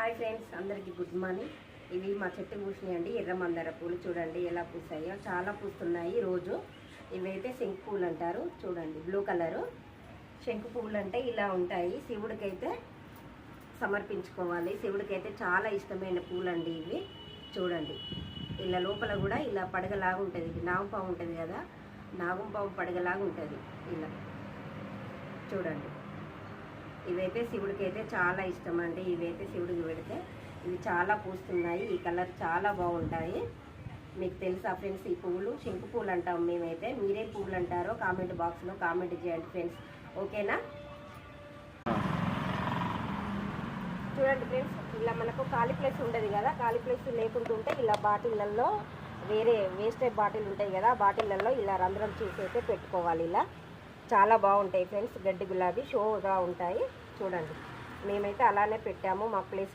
Hi friends, అందరికీ good morning. ఇవి మా చెట్టు పూసినాయండి. ఎర్ర మందార పూలు చూడండి ఎలా పూసాయో, చాలా పూస్తున్నాయి రోజు. ఇవైతే శంకు పూలు అంటారు. చూడండి బ్లూ కలరు శంకు పూలు అంటే ఇలా ఉంటాయి. శివుడికైతే సమర్పించుకోవాలి. శివుడికైతే చాలా ఇష్టమైన పూలు అండి ఇవి. చూడండి ఇలా లోపల కూడా ఇలా పడగలాగా ఉంటుంది. నాగుపాము ఉంటుంది కదా, నాగుపాము పడగలాగా ఉంటుంది ఇలా. చూడండి ఇవైతే శివుడికి అయితే చాలా ఇష్టం అండి. ఇవైతే శివుడికి పెడితే ఇవి చాలా పూస్తున్నాయి. ఈ కలర్ చాలా బాగుంటాయి. మీకు తెలుసా ఫ్రెండ్స్, ఈ పువ్వులు శంకు పూలు అంటాం మేమైతే. మీరే పువ్వులు అంటారో కామెంట్ బాక్స్లో కామెంట్ చేయండి ఫ్రెండ్స్, ఓకేనా? చూడండి ఫ్రెండ్స్, ఇలా మనకు ఖాళీ ప్లేస్ ఉండదు కదా, ఖాళీ ప్లేస్ లేకుంటుంటే ఇలా బాటిళ్ళల్లో, వేరే వేస్టేజ్ బాటిల్ ఉంటాయి కదా, బాటిళ్ళల్లో ఇలా రంధ్రం చేసి అయితే పెట్టుకోవాలి. ఇలా చాలా బాగుంటాయి ఫ్రెండ్స్. గడ్డి గులాబీ షోగా ఉంటాయి. చూడండి మేమైతే అలానే పెట్టాము, మాకు ప్లేస్